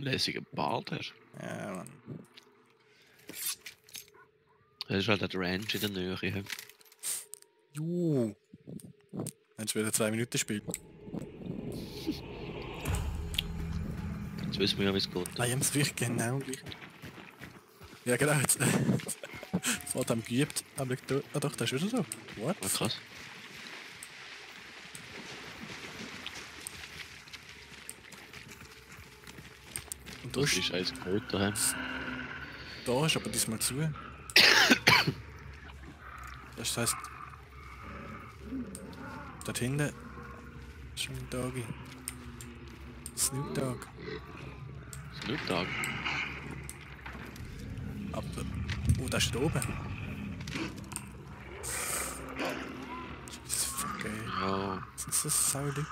lässigen Bart hast. Ja, Mann. Das ist halt der Ranch in der Nähe. He? Juhu. Willst du wieder 2 Minuten spielen? Jetzt wissen wir ja, wie es geht. Ah, ja, das wirklich genau gleich. Ja, genau. Jetzt vorher haben geübt. Aber ah, doch, das ist wieder so. What? Ah, krass. Und du Das hast... ist eins Köter. Da ist aber diesmal zu. Das heisst... Dort hinten... ist ein Doggy. Snoop Dogg. Snoop Dogg. Aber... Oh, das ist da oben. Jesus fuck, ey. Ja. Sind das so Leute?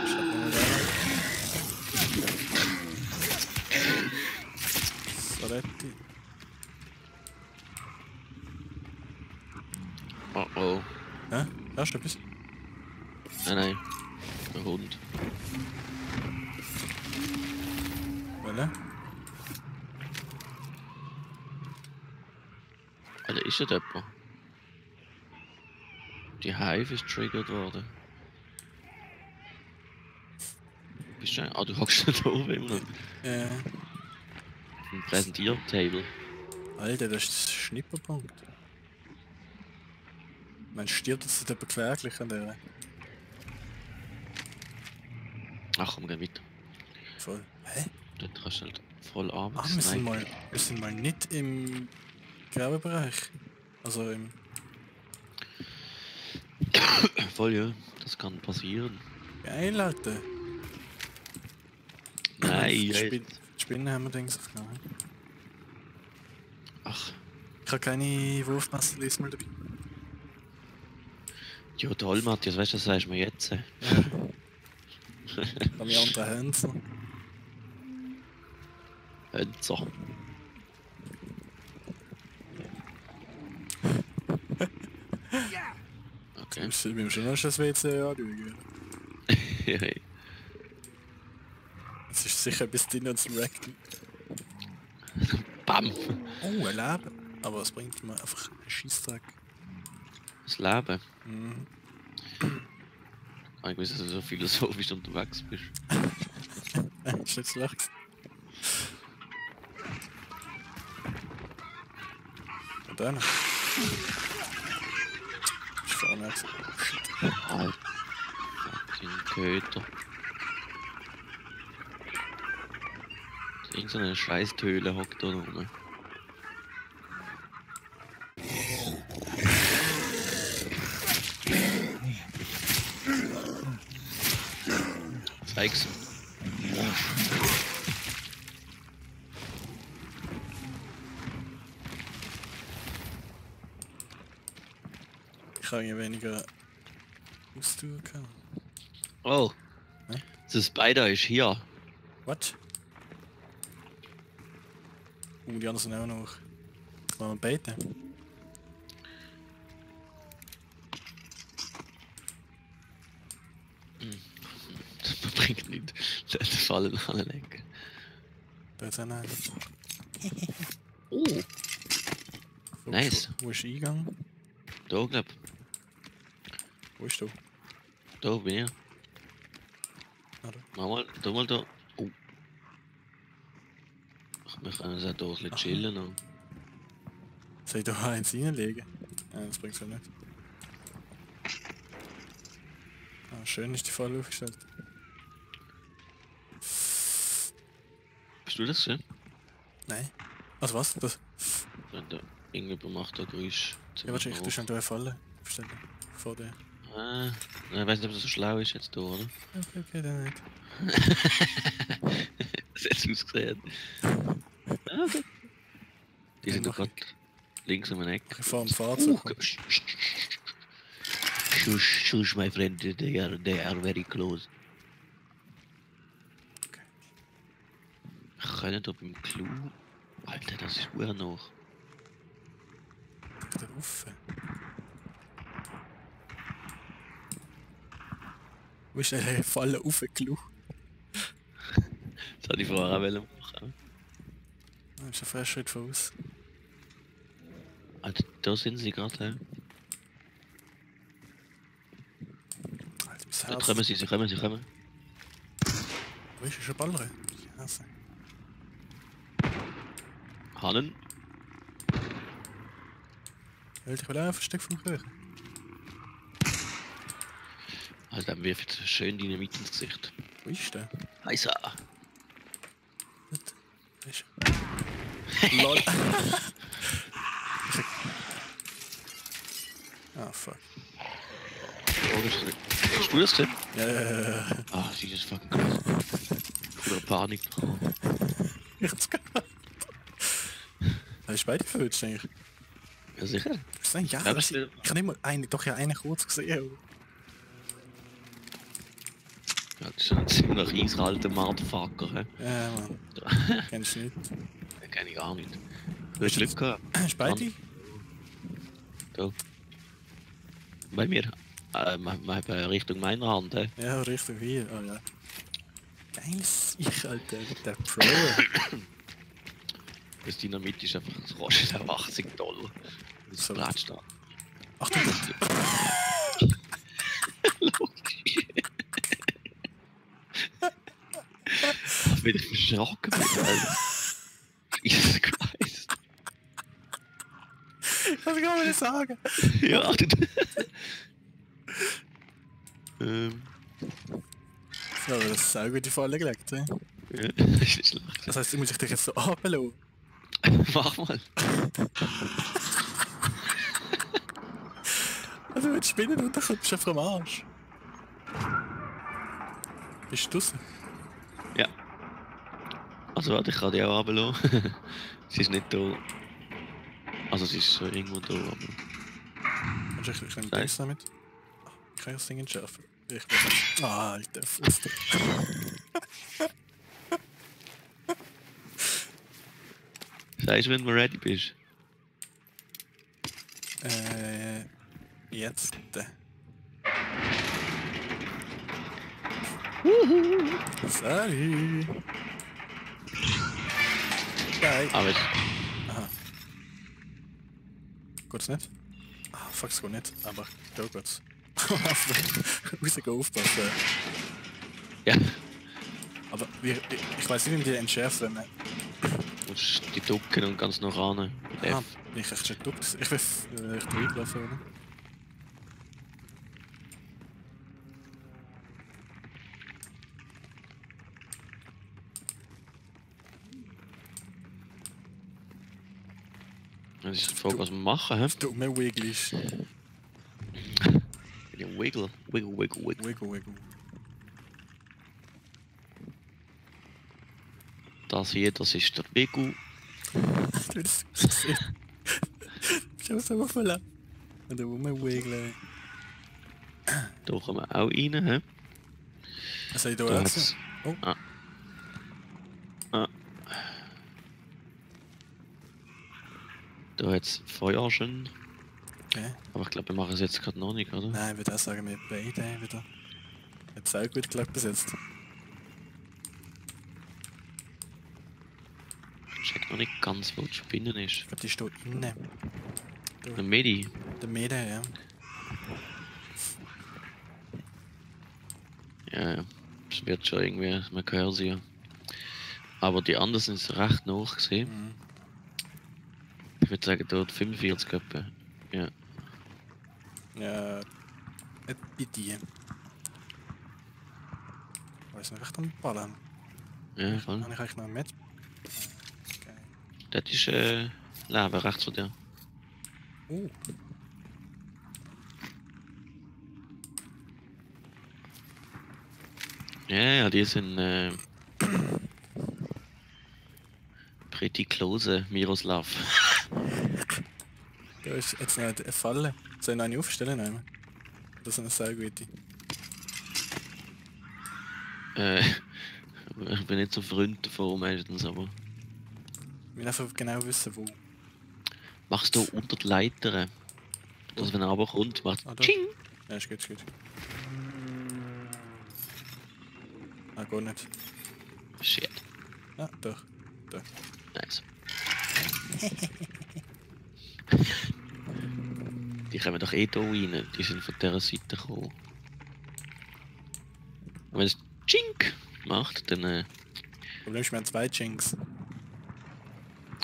Schaut mal da. Soretti. Oh oh. Hä? Hörst du etwas? Nein. Der Hund. Welle? Alter, ist das jemand? Die Hive ist triggert worden. Bist du du hockst da oben immer noch. Im Präsentiertable. Alter, das ist der Schnipperpunkt. Man stirbt jetzt nicht kläglich an der. Ach komm, geh weiter. Voll. Hä? Dort kannst du halt voll Arbeit Ah, wir sind mal nicht im Graubereich. Also im... Voll, ja. Das kann passieren. Geil, Alter. Nein, ja. Spinnen haben wir Dings aufgenommen. Ach. Ich habe keine Wurfmesser diesmal dabei. Ja, toll, Matthias, weißt du, das sagst du mir jetzt. Ja. An die anderen Hände. So. Okay. Wir müssen schon noch das WC anschauen. Es ist sicher bis drinnen zum Rectum. Bam! Oh, ein Leben. Aber es bringt mir einfach einen Scheissdreck. Das Leben. Mhm. Ich weiß, dass du so philosophisch unterwegs bist. Ist nicht schlecht. Und dann. Ist vorne jetzt. Alter. Fucking Köter. Irgend so eine Scheißtöhle hockt da oben. Zeig's. Ich habe hier weniger Ausdauer. Oh. Hä? Der Spider ist hier. Was? Die anderen sind auch noch. Wollen wir beten? Das bringt nicht. Das fallen alle Ecken. Da ist einer. Oh. Nice. Wo ist der Eingang? Da, glaub. Wo ist du? Da bin ich. Ah, da. Mach mal, da mal da. Oh. Wir können uns auch da ein bisschen chillen. Noch. Soll ich da eins reinlegen? Nein, das bringt ja nicht. Ah, schön ist die Falle aufgestellt. Bist du das schon? Nein. Also was? Das? Wenn da irgendjemand macht da Geräusch. Ja, wahrscheinlich, du hast eine Falle aufstellen. Vor dir. Ah, ich weiß nicht, ob das so schlau ist jetzt da, oder? Okay, okay, dann nicht. Das hat ausgesehen. Ah, okay. Die sind doch gerade links um den Eck. Ich fahre am Fahrzeug. Shush, my friend, they are very close. Okay. Ich kann nicht ob im Clou. Alter, das ist uhr noch. Da rauf. Wo ist der Fallen aufgelaufen? Das hatte ich vorher auch machen. Das ist ein freier Schritt voraus. Alter, da sind sie gerade. Alter, bis Da Herz. kommen sie kommen. Wo ist schon Baller? Herz. Hannen. Ich will auch ein Versteck vom Kuchen. Alter, dann wirft schön Dynamit ins Gesicht. Wo ist der? Heißer. Nicht. Da ist er. Lol. Ah, fuck. Hast du das gesehen? Ja. Ah, Jesus fucking Christ. Oder Panik. Ich hab's gehabt. Hast du beide verwünscht eigentlich? Ja, sicher. Was denn? Ja, Ja, ich habe nicht mal einen kurz gesehen. Ja, das ist ein ziemlich eiskalter Motherfucker, hä? Ja, Mann. Kennst du nicht? Den kenn ich gar nicht. Du hast Glück gehabt. Hast du beide? Da. Bei mir. Richtung meiner Hand, hä? Ja, Richtung hier. Oh ja. Geiles Ich, Alter, mit der Pro. Das Dynamit ist einfach, das kostet auch $80. Das So. platscht da. Achtung! Logisch. Ich bin verschrocken, Alter. Jesus Christ. Was kann man das sagen? Ja, achtet. Ja, aber das ist auch gut in die Falle gelegt. Ja, das ist nicht schlecht. Das heisst, ich muss dich jetzt so runterlassen. Mach mal. Also, wenn du spinnen und dann kommst du einfach am Arsch. Bist du draussen? Ja. Also warte, ich kann die auch runterlassen. Sie ist nicht da. Also sie ist irgendwo da, aber... Kannst du ein bisschen Dings damit? Ich kann das Ding entschärfen. Ich bin... Ah, Alter, Fuster. Sagst du, wenn du ready bist? Jetzt. Sorry. Geil. Aber Aha. Geht's nicht? Ah, fuck, es geht nicht. Aber da geht's. Muss aufpassen. ja, Aber ich weiß nicht, wie man die entschärft, wenn man... du musst die ducken und ganz noch ran. Mit Ah, F. bin ich echt schon geduckt. Ich will echt reingelaufen, oder? Das ist die Frage, was wir machen, hä? Dumme Wigglies. Ja, Wiggle. Wiggle. Das hier, das ist der Wiggle. Du hast es gesehen. Schau so voll an. Und da rumwiggeln. Da kommen wir auch rein, hä? Was soll ich da Da jetzt? hat's... Oh. Da hat es Feuer schon. Okay. Aber ich glaube, wir machen es jetzt gerade noch nicht, oder? Nein, ich würde auch sagen, wir beide wieder. Jetzt auch gut glatt besetzt. Ich check noch nicht ganz, wo die Spinne ist. Ich glaube, die steht innen. Eine Medi. Der Meter, ja. Ja, es wird schon irgendwie, man hört sie ja. Aber die anderen sind recht noch gesehen. Mhm. Ich würde sagen, dort 45 etwa. Ja. Ja. Nicht bei dir. Ich weiß nicht, recht am Ballen. Ja, voll. Habe ich eigentlich noch mit? Okay. Das ist Leben rechts von dir. Oh. Ja, die sind pretty close, Miroslav. Da ist jetzt noch eine Falle. Soll ich noch eine aufstellen? Nehmen? Das ist eine sehr gute. Ich bin nicht so Freund davon meistens, aber... Ich will einfach genau wissen, wo. Machst du unter die Leiter, dass wenn er runterkommt, macht Ah, da. Ching! Ja, ist gut. Ah, gar nicht. Shit. Ah, doch. Da. Nice. Die kommen doch eh hier rein. Die sind von dieser Seite gekommen. Und wenn es Chink macht, dann. Problem ist, wir haben 2 Jinx.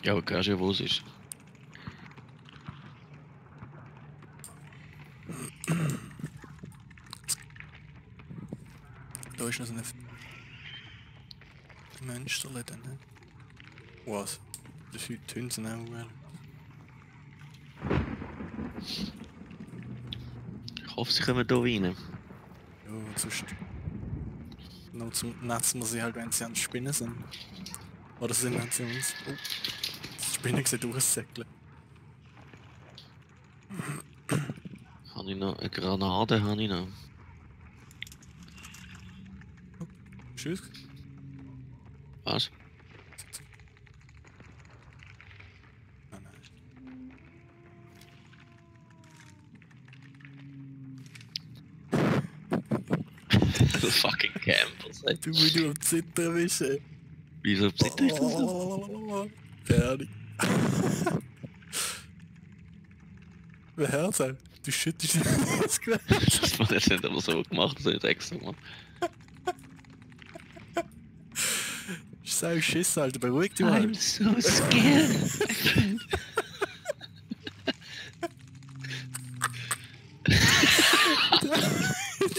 Ja, aber klar schon, wo es ist. Da ist noch so ein Monsterle dann, ne? Was? Das sind die Hünsen auch well. Ich hoffe, sie kommen hier rein. Ja, und sonst... Netzen wir sie halt, wenn sie an Spinnen sind. Oder sind wenn sie uns... Oh, die Spinnen sehen durchsäckeln. Habe ich noch eine Granate? Habe ich noch. Tschüss. Was? Ah, nein. Fucking Campers, ey. Du musst nur am Zittern wischen. Wieso zitter ich das so? Oh, fertig. Wer hört's auch? Du schüttest das Gewäsch. Das war jetzt nicht aber so gemacht, das ist extra gemacht. Ist sau Schiss, Alter. Beruhig dich mal. I'm so scared.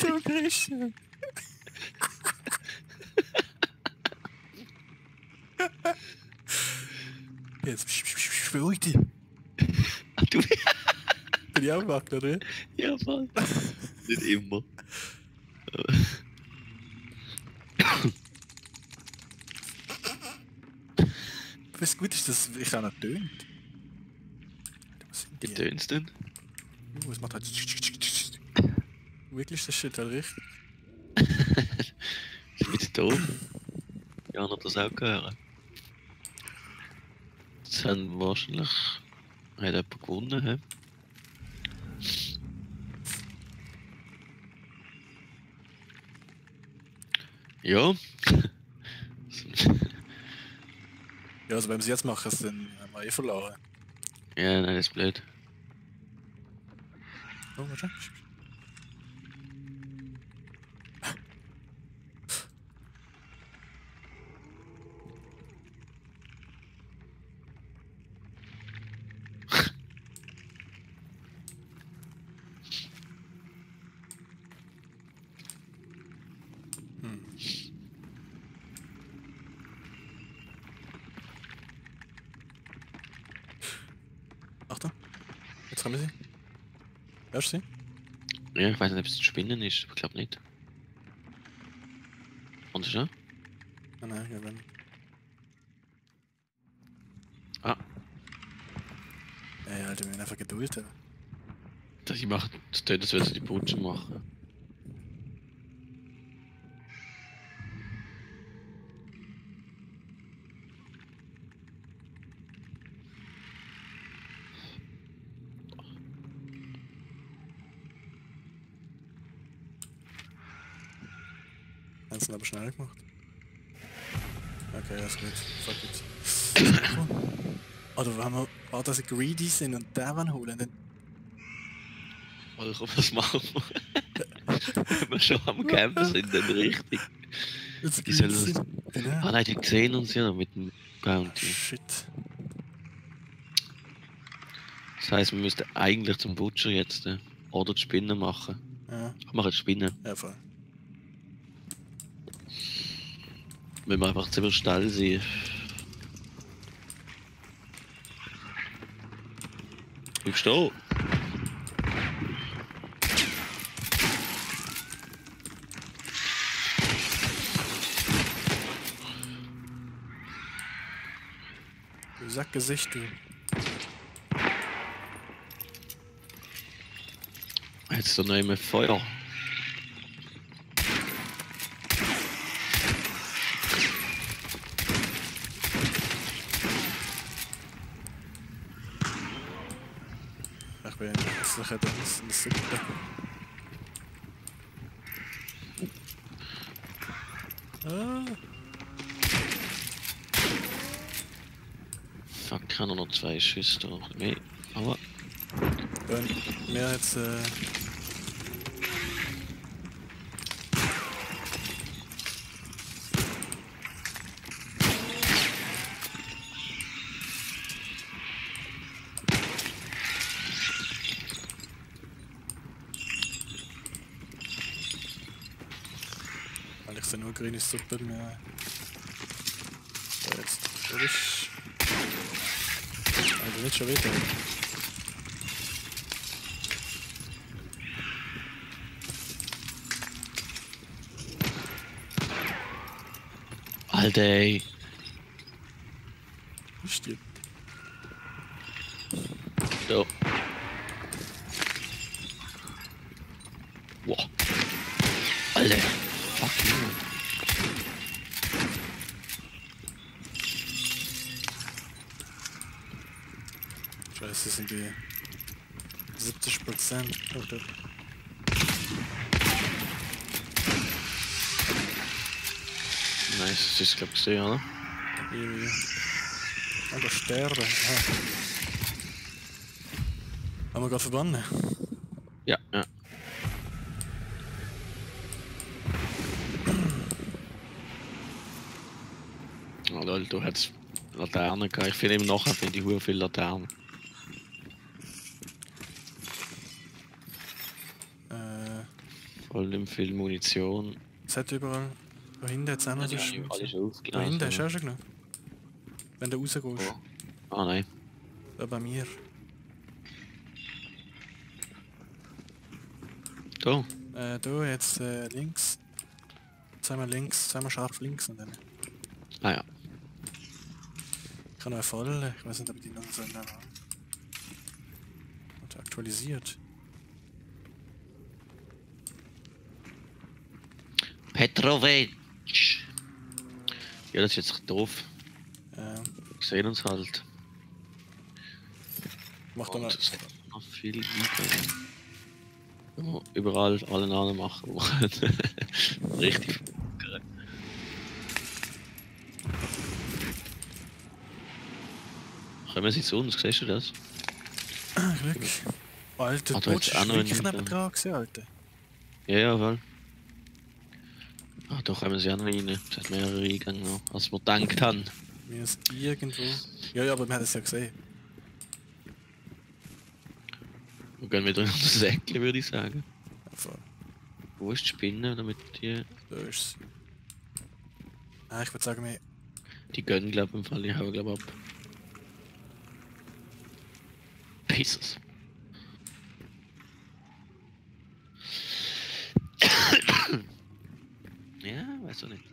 Du Christian. Jetzt beruhig dich. Du, Bin ich auch wach, oder? ja, voll. Nicht immer. Was gut ist, dass ich auch noch tönt. Was sind die? Wie tönst du denn? Es macht halt... Wirklich ist das Shit halt richtig. Ich bin jetzt doof. Ja, noch das auch gehört. Jetzt haben wahrscheinlich... Hat jemand gewonnen, hä? Ja. Ja, also wenn wir es jetzt machen, dann haben wir eh verloren. Ja, nein, das ist blöd. Oh, warte. Achtung. Jetzt haben wir sie. Hörst du sie? Ja, ich weiß nicht, ob es zu spinnen ist, aber ich glaube nicht. Und schon? Ah nein, ja wenn. Ah, Ey, Alter, wir müssen einfach Geduld haben. das macht das tönt, als würde sie die Putsche machen. Haben sie aber schnell gemacht. Okay, alles gut. Fuck it. Oder wenn wir, dass sie greedy sind und den holen, dann... Also, was machen wir? Wenn wir schon am Campen sind, dann richtig. Die sollen das... Ah nein, die sehen uns ja mit dem Bounty. Shit. Das heisst, wir müssten eigentlich zum Butcher jetzt oder die Spinne machen. Ja, Ich mache die Spinne. ja voll. Wenn wir einfach ziemlich schnell sind. Ich stehe. Du Sackgesicht, du. Jetzt noch immer Feuer. Ich bin sicher, das ist eine Suppe. Ah. Fuck, ich habe nur noch 2 Schüsse da. Nee, aber. Ja, mehr jetzt. Weil ich sehe nur grüne Suppe mehr. So, jetzt. Wo bist du? Also nicht schon wieder. Alter, ey. Stirbt. So. Wow. Alter. Fuck you. Scheiße, sind die 70%. Oder? Nice, das ist glaub ich gesehen, oder? Irgendwie. Oder sterben. Aha. Haben wir gerade verbannen? Ja, ja. Oh lol, du hättest Laternen gehabt. Ich finde immer nachher finde ich viele Laternen. Voll viel Munition. Es hat überall. Da hinten hat es auch noch so Ja, Schwimmen. alles Da aufgeladen. hinten hast du auch schon genommen. Wenn du rausgehst. Oh. Ah nein. Da bei mir. Da. Da jetzt links. Zweimal links, zweimal scharf links und dann. Ah ja. Ich kann noch eine Falle. Ich weiß nicht, ob ich die noch so nehmen. Und aktualisiert. Petrovic. Ja, das ist jetzt doof. Ja. Wir sehen uns halt. Mach doch Und noch. es gibt noch viel weiter. Ja, überall alle anderen machen. Richtig. Kommen sie zu uns, siehst du das? Glück. Alter, Ah, du da bist hat's auch noch wirklich einen neben dran gewesen, Alter. Ja, ja, voll. Ah, da kommen sie auch noch rein. Es hat mehrere Eingänge noch, als wir gedacht haben. Wir ist irgendwo. Ja, aber wir haben es ja gesehen. Wir gehen wieder in das Säckchen, würde ich sagen. Ja, voll. Wo ist die Spinne, damit die... Da ist sie. Ah, ich würde sagen, wir. Die gönnen, glaube ich, im Fall. Die hauen, glaube ich, ab. Pieces. Ja, weiß du nicht.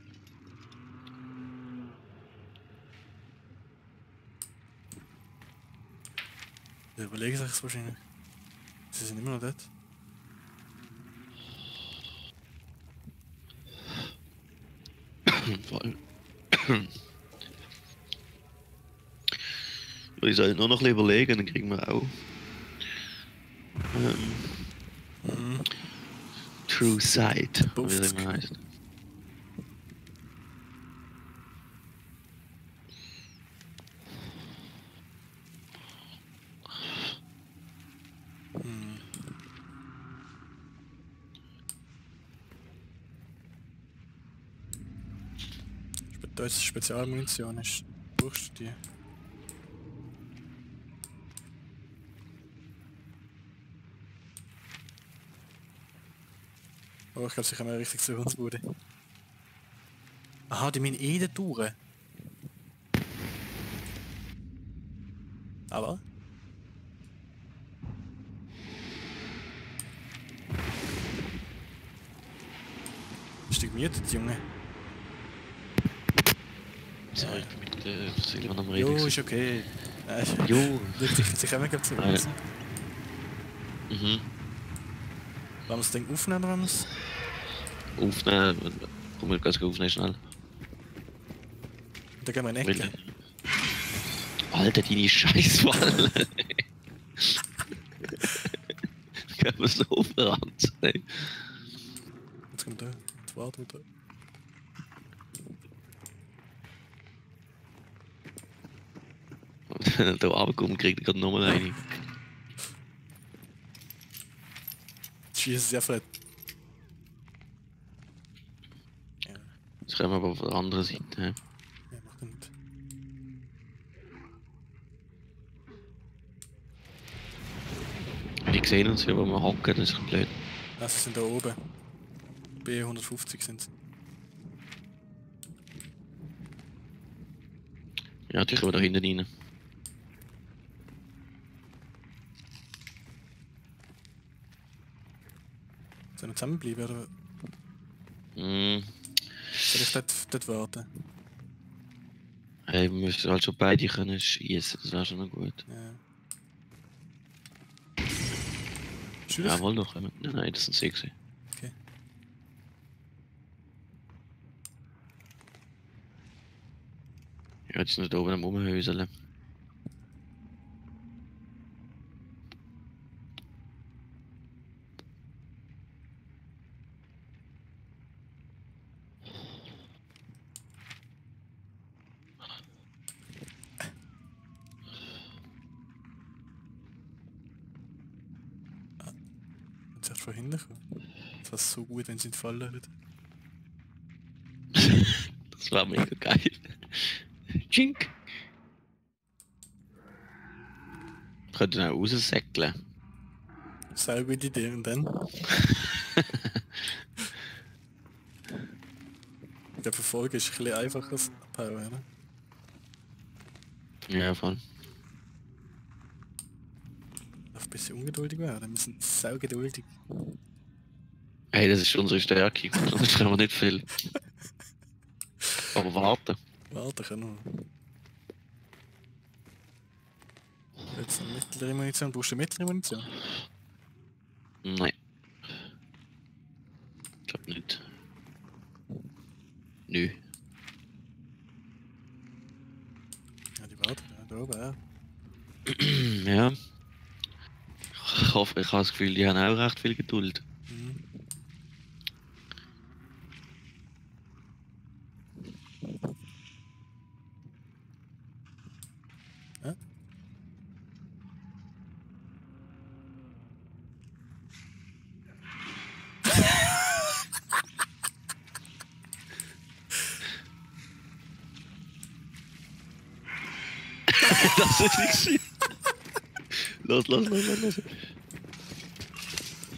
Wir überlegen sich es wahrscheinlich. Sie sind immer noch dort. Voll. Ich soll nur noch ein bisschen überlegen, dann kriegen wir auch. True Sight, wie das immer heißt. Da ist Spezialmunition, ist. Brauchst du die? Oh, ich glaube, sie kommen richtig zu uns, Bude. Aha, die müssen eh da durch. Aber? Ist die gemietet, Junge? Sorry, ich bin mit Silvan am Reden. Jo, gewesen. ist okay. Jo. Sie kommen, glaube ich, zu Ah, ja. uns. Mhm. Wollen wir das Ding aufnehmen, oder wollen wir es? Aufnehmen, komm, wir gehen aufnehmen schnell. Da gehen wir in die Ecke. Alter, deine Scheißwahl. Gehen wir so verrannt. Jetzt kommen wir da. Jetzt warten wir da. Da runtergekommen, kriegt er gerade nochmal eine. Schießen sehr fett. Ja, Das kommen wir aber von der anderen Seite. He. ja, macht nicht. Die sehen uns ja, wo wir hocken, das ist blöd. Ah, sie sind da oben. B150 sind sie. Ja, die kommen da hinten rein. Sollen wir zusammenbleiben oder Mm. soll ich dort warten? Hey, wir müssen halt schon beide können schießen, das wäre schon noch gut. Ja. Schieß. Jawohl, noch. Nein, das sind sie gewesen. Okay. Ja, die sind da oben am Rumhäuseln. Jetzt echt von hinten kommen. Das war so gut, wenn sie ihn fallen lassen. Das war mega geil. Chink! Ich könnte ihn auch raussäckeln. Sehr gute Idee. Und dann? Ich glaube, Verfolgen ist ein bisschen einfacher als Abhauen, oder? Ja, voll. Darf ein bisschen ungeduldig werden. Wir sind sau geduldig. Hey, das ist unsere Stärke. Sonst können wir nicht viel. Aber warten. Warte, kann noch. Jetzt eine mittlere Munition. Brauchst du eine mittlere Munition? Nein. Ich glaube nicht. Nö. Ja, die warten. Ja, da oben, ja. Ja. Ich hoffe, ich habe das Gefühl, die haben auch recht viel Geduld. Mhm. Ja? Das ist nicht los.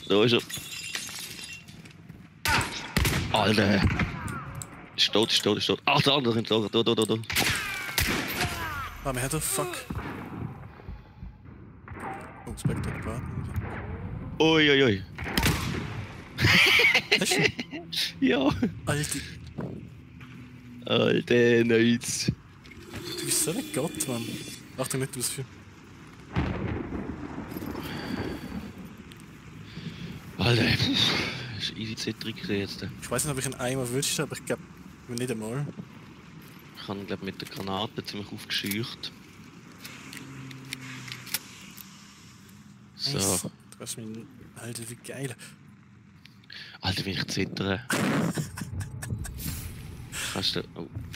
Da ist er. Alter. Ist tot. Ach, der andere sind da. Ah, wir haben fuck. Oh, Spectre warten. Ui. Hast du? Ja. Alter, Alter, nice. du bist so ein Gott, Mann. Achtung, nicht ausführen. Alter, das ist easy zittrig jetzt. Ich weiß nicht, ob ich ihn einmal erwischt habe, aber ich glaube nicht einmal. Ich habe ihn, glaube mit der Granate ziemlich aufgescheucht. So. Nice. Du hast mich... Alter, wie geil. Alter, wie ich zittere. Kannst du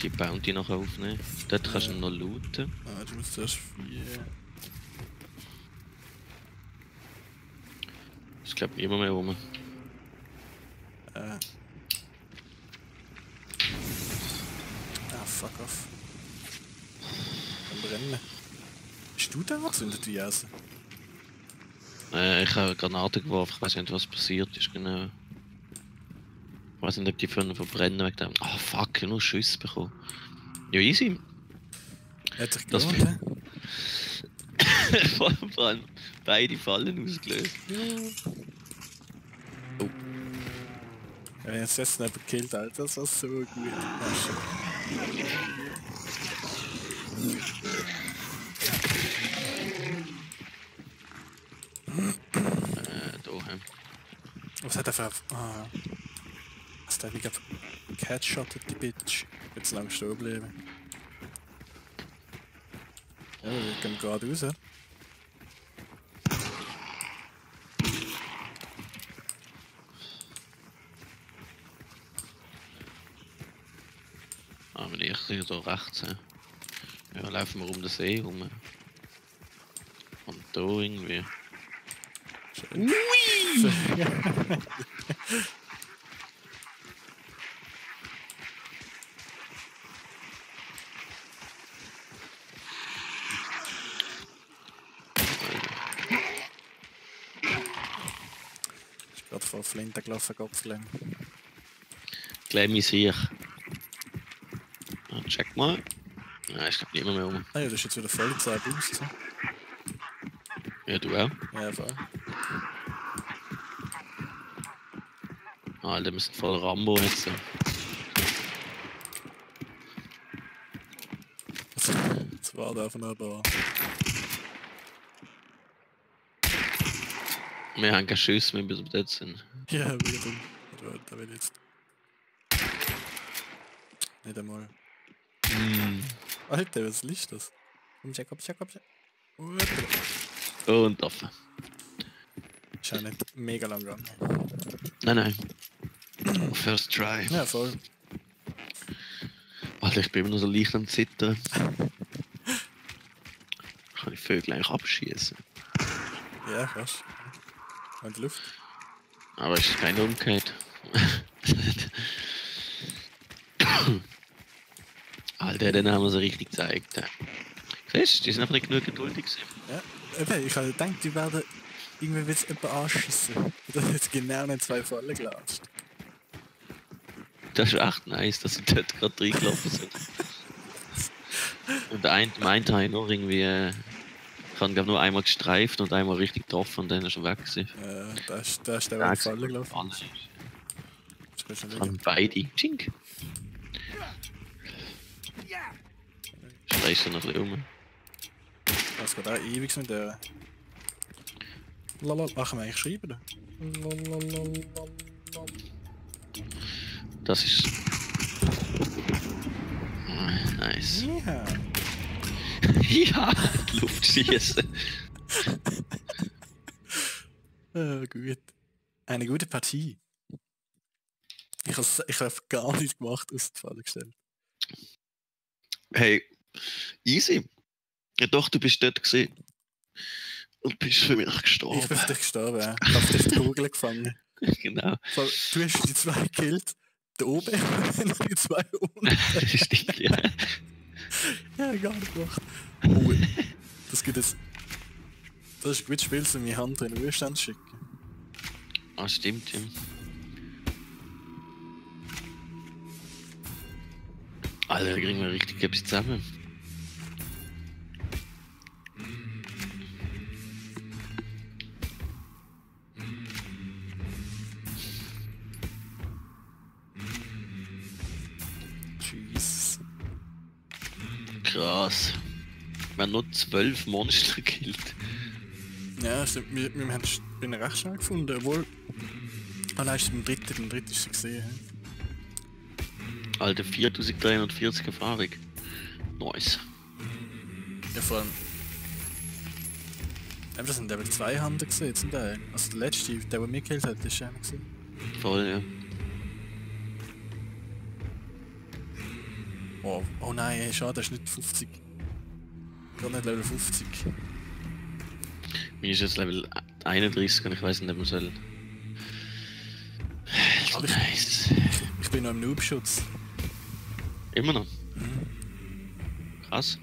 die Bounty noch aufnehmen? Dort kannst du ihn noch looten. Ah, du musst zuerst 4... Ich glaube niemand mehr rum. Ah, fuck off. Dann brennen. Bist du da angezündet wie Jase? Ich habe eine Granate geworfen, ich weiß nicht, was passiert ist genau. Ich weiß nicht, ob die von verbrennen wegen dem. Ah, fuck, ich habe nur Schüsse bekommen. Ja, easy. Hat sich Das gelohnt, hä? Vor allem beide Fallen ausgelöst. Oh, Ja, jetzt hast du ihn gekillt, Alter. Das war so gut. Ah, shit. da. Was hat er für... Ah. Was hat er wieder catshottet, die Bitch? Jetzt lang stehen bleiben. Ja, wir gehen gerade raus. Ah, wenn ich hier so rechts. Ja, laufen wir um den See rum. da irgendwie. Schön. Ui! Ist gerade vor Flinte gelaufen, Kopflänge. Gleich mich sicher. Ah, check mal. Nein, ich glaube niemand mehr um. Ah ja, das ist jetzt wieder voll Zeit aus. So. Ja, du auch. Ja, voll. Alter, wir sind voll Rambo jetzt. Jetzt war der von da. Wir haben keine Schüsse mehr, bis wir dort sind. Ja, wieder dumm. Da will ich jetzt. Nicht einmal. Alter, was ist das? Komm, check. Und offen. Ist ja nicht mega lang gegangen. Nein. First try. Ja, voll. Alter, ich bin immer noch so leicht am Zittern. Kann ich Vögel eigentlich abschießen. Ja, krass. Und die Luft. Aber es ist keine Umkeit. Alter, den haben wir so richtig gezeigt. Siehst du, die sind einfach nicht genug geduldig gewesen. Ja, eben, ich habe gedacht, die werden irgendwie wird's jemand anschissen. Das hat jetzt genau in 2 Fallen gelatscht. Das ist echt nice, dass sie dort gerade reingelaufen sind. Und der eine habe ich noch irgendwie. Ich habe nur einmal gestreift und einmal richtig getroffen und dann ist er weg gewesen. Da ist der in die Falle gelaufen. Alles. Das kannst du nicht Von beide. Chink. Schleichst du noch ein bisschen um. Das geht auch ewig mit der. Lalala. Ach, kann man eigentlich schreiben? Da? Das ist. Nice. Ja. Ja, die Luft schießen. Gut. Eine gute Partie. Ich habe gar nichts gemacht, aus der Falle gestellt. Hey, easy. Ja doch, du bist dort gesehen. Und bist für mich gestorben. Ich bin für dich gestorben, ja. Ich habe dich die Kugel gefangen. Genau. Du hast die 2 gekillt, da oben, und noch die 2 unten. Stimmt, ja. Ja, gar nicht gemacht. Oh, das gibt es. Das ist ein gutes Spiel, um meine Hand in den Ruhestand zu schicken. Ah, stimmt, ja. Alter, da kriegen wir richtig etwas zusammen. Tschüss. Krass. Wir haben nur 12 Monster gekillt. Ja, stimmt. Wir haben ihn recht schnell gefunden, obwohl. Ah, ist beim dritten ist sie gesehen. Alter, 4340 Erfahrung. Nice. Ja, vor allem. Ja, das sind eben 2 Handen gesehen zum Teil. Also der letzte, der mich gekillt hat, ist einer gesehen. Voll, ja. Oh nein, schade, das ist nicht 50. Gar nicht Level 50. Mir ist jetzt Level 31 und ich weiß nicht, ob man soll. Aber Nice. ich bin noch im Noob-Schutz. Immer noch. Krass.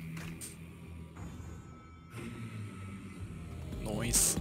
Nice.